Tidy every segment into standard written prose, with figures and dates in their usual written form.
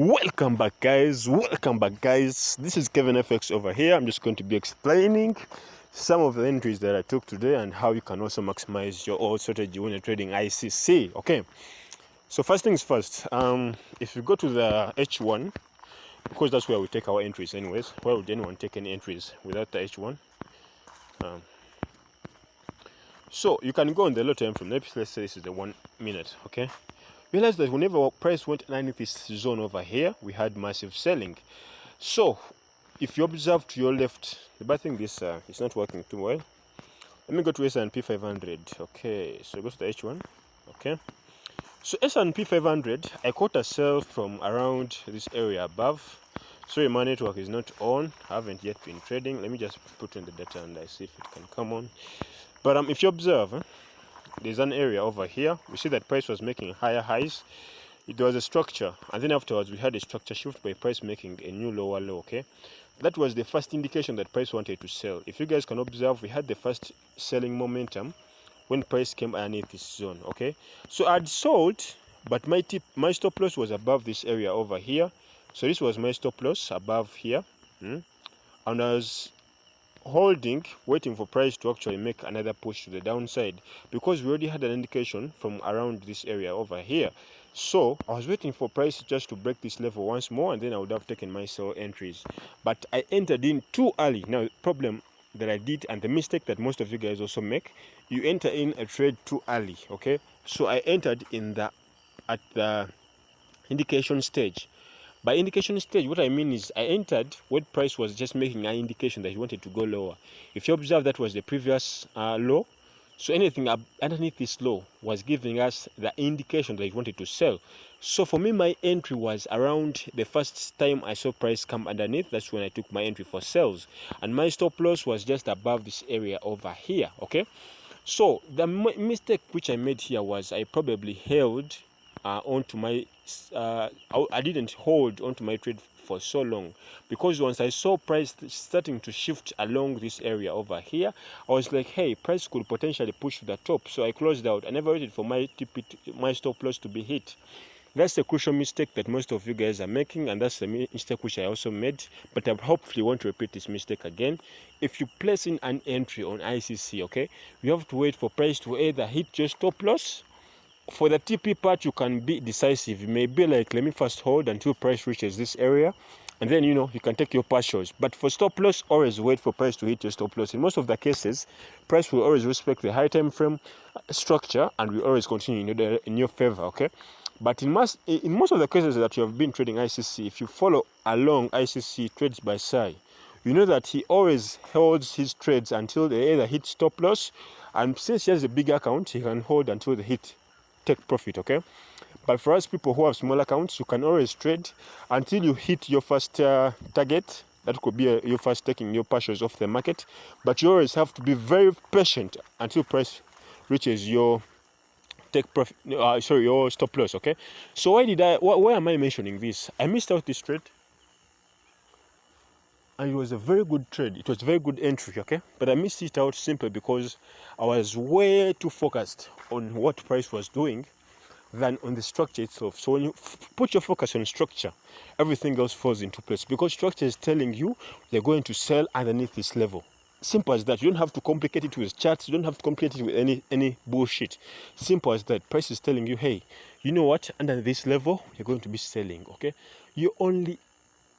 Welcome back, guys. This is Kevin FX over here. I'm just going to be explaining some of the entries that I took today and how you can also maximize your old strategy when you're trading iCC. Okay, so first things first, if you go to the H1, because that's where we take our entries anyways. Why would anyone take any entries without the H1? So you can go on the low time frame. Let's say this is the 1 minute. Okay, realize that whenever our price went underneath this zone over here, we had massive selling. So if you observe to your left, the bad thing is it's not working too well. Let me go to S&P 500. Okay, so go to the H1. Okay, so S&P 500, I caught a sell from around this area above. Sorry, my network is not on. I haven't yet been trading. Let me just put in the data and I see if it can come on. But if you observe, there's an area over here. We see that price was making higher highs. There was a structure, and then afterwards we had a structure shift by price making a new lower low. Okay, that was the first indication that price wanted to sell. If you guys can observe, we had the first selling momentum when price came underneath this zone. Okay, so I'd sold, but my stop loss was above this area over here. So this was my stop loss above here, and I was holding, waiting for price to actually make another push to the downside, because we already had an indication from around this area over here. So I was waiting for price just to break this level once more, and then I would have taken my sell entries, but I entered in too early. Now, the problem that I did, and the mistake that most of you guys also make, you enter in a trade too early. Okay, so I entered in at the indication stage. By indication stage, what I mean is I entered when price was just making an indication that he wanted to go lower. If you observe, that was the previous low. So anything underneath this low was giving us the indication that he wanted to sell. So for me, my entry was around the first time I saw price come underneath. That's when I took my entry for sales. And my stop loss was just above this area over here. Okay. So the mistake which I made here was I probably held onto my I didn't hold onto my trade for so long, because once I saw price starting to shift along this area over here, I was like, hey, price could potentially push to the top. So I closed out. I never waited for my stop loss to be hit. That's the crucial mistake that most of you guys are making, and that's the mistake which I also made, but I hopefully won't repeat this mistake again. If you place in an entry on iCC, okay, you have to wait for price to either hit your stop loss. For the TP part, you can be decisive. You may be like, let me first hold until price reaches this area, and then you can take your partials. But for stop loss, always wait for price to hit your stop loss. In most of the cases, price will always respect the high time frame structure and will always continue in your favor. Okay, but in most of the cases that you have been trading iCC, if you follow along iCC trades by Sai, you know that he always holds his trades until they either hit stop loss, and since he has a big account, he can hold until they hit take profit. Okay, but for us people who have small accounts, you can always trade until you hit your first target. That could be your first taking your partials off the market, but you always have to be very patient until price reaches your take profit, your stop loss. Okay, so why am I mentioning this? I missed out this trade, and it was a very good trade. It was a very good entry. Okay, but I missed it out simply because I was way too focused on what price was doing than on the structure itself. So when you put your focus on structure, everything else falls into place, because structure is telling you they're going to sell underneath this level. Simple as that. You don't have to complicate it with charts. You don't have to complicate it with any bullshit. Simple as that. Price is telling you, hey, you know what? Under this level, you're going to be selling. Okay, you only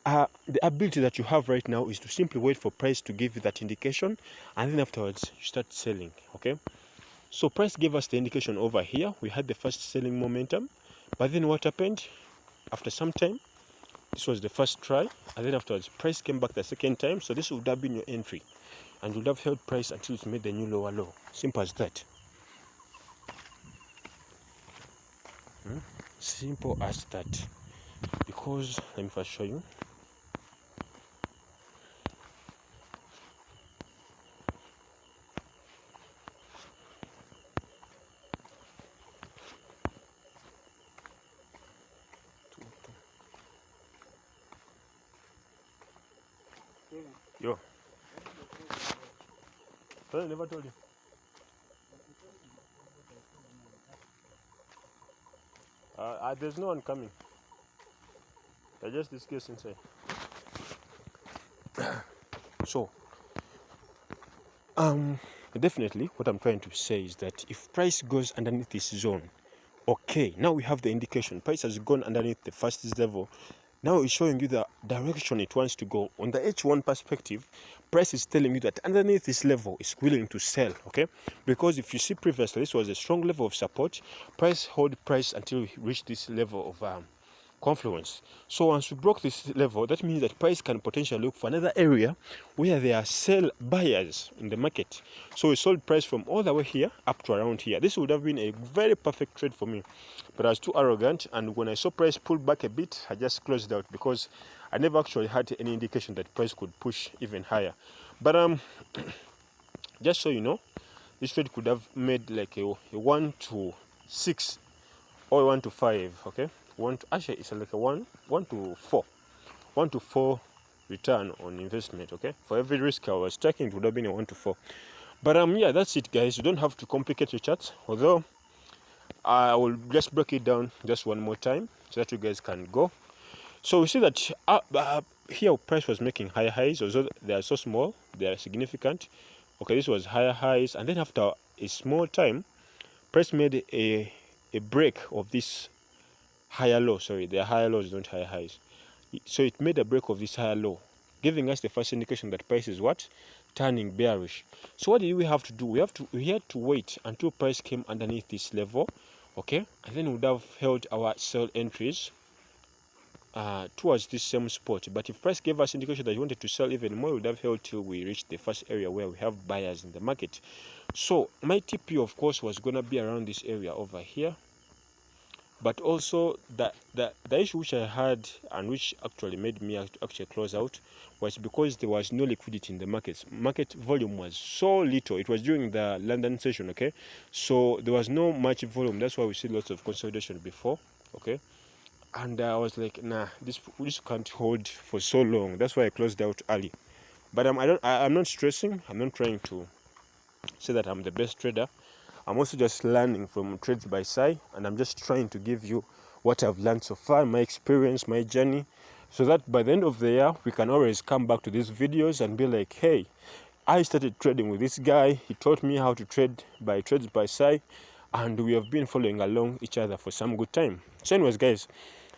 the ability that you have right now is to simply wait for price to give you that indication, and then afterwards you start selling. Okay, so price gave us the indication over here. We had the first selling momentum, but then what happened? After some time, this was the first try, and then afterwards price came back the second time. So this would have been your entry, and you would have held price until it made the new lower low. Simple as that. Simple as that. Because let me first show you. Yo. I never told you. There's no one coming. Adjust this case inside. So definitely what I'm trying to say is that if price goes underneath this zone, okay, now we have the indication price has gone underneath the fastest level. Now it's showing you the direction it wants to go. On the H1 perspective, price is telling you that underneath this level is willing to sell, okay? Because if you see previously, this was a strong level of support. Price hold price until we reach this level of confluence. So once we broke this level, that means that price can potentially look for another area where there are sell buyers in the market. So we sold price from all the way here up to around here. This would have been a very perfect trade for me, but I was too arrogant, and when I saw price pull back a bit, I just closed out because I never actually had any indication that price could push even higher. But just so you know, this trade could have made like a 1 to 6 or 1 to 5, okay? Actually it's like a 1 to 4 return on investment, okay? For every risk I was taking, it would have been a 1 to 4. But yeah, that's it, guys. You don't have to complicate your charts, although I will just break it down just one more time so that you guys can go. So we see that here price was making higher highs, although they are so small, they are significant. Okay, this was higher highs, and then after a small time, price made a break of this higher low. Sorry, they are higher lows, not higher highs. So it made a break of this higher low, giving us the first indication that price is what? Turning bearish. So what did we have to do? We had to wait until price came underneath this level, okay, and then we would have held our sell entries towards this same spot. But if price gave us indication that you wanted to sell even more, we would have held till we reach the first area where we have buyers in the market. So my TP, of course, was gonna be around this area over here. But also the issue which I had, and which actually made me actually close out, was because there was no liquidity in the markets. Market volume was so little. It was during the London session, okay? So there was no much volume. That's why we see lots of consolidation before, okay? And I was like, nah, this can't hold for so long. That's why I closed out early. But I'm not stressing. I'm not trying to say that I'm the best trader. I'm also just learning from trades by side, and I'm just trying to give you what I've learned so far, my experience, my journey, so that by the end of the year, we can always come back to these videos and be like, hey, I started trading with this guy. He taught me how to trade by trades by side, and we have been following along each other for some good time. So anyways, guys,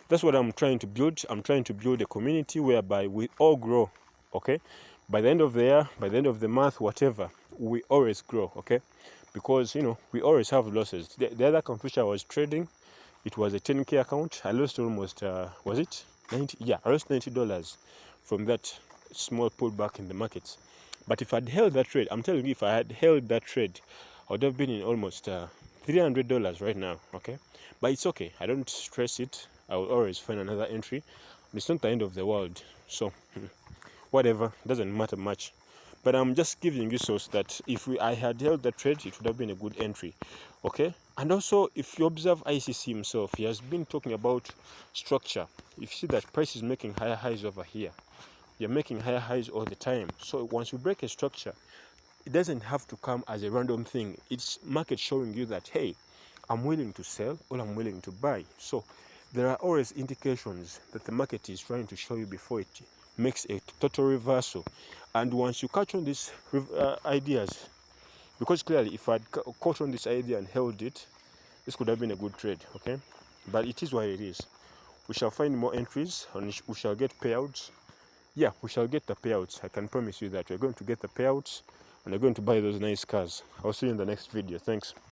that's what I'm trying to build. I'm trying to build a community whereby we all grow, okay? By the end of the year, by the end of the month, whatever, we always grow, okay? Because, you know, we always have losses. The other account which I was trading, it was a 10K account. I lost almost, was it 90? Yeah, I lost $90 from that small pullback in the markets. But if I'd held that trade, I'm telling you, if I had held that trade, I would have been in almost $300 right now, okay? But it's okay. I don't stress it. I will always find another entry. It's not the end of the world. So, whatever, doesn't matter much. But I'm just giving you so that if I had held the trade, it would have been a good entry, okay? And also, if you observe iCC himself, he has been talking about structure. If you see that price is making higher highs over here, you're making higher highs all the time. So once you break a structure, it doesn't have to come as a random thing. It's market showing you that, hey, I'm willing to sell or I'm willing to buy. So there are always indications that the market is trying to show you before it makes a total reversal. And once you catch on these ideas, because clearly if I'd caught on this idea and held it, this could have been a good trade, okay? But it is what it is. We shall find more entries and we shall get payouts. Yeah, we shall get the payouts. I can promise you that we're going to get the payouts and we're going to buy those nice cars. I'll see you in the next video. Thanks.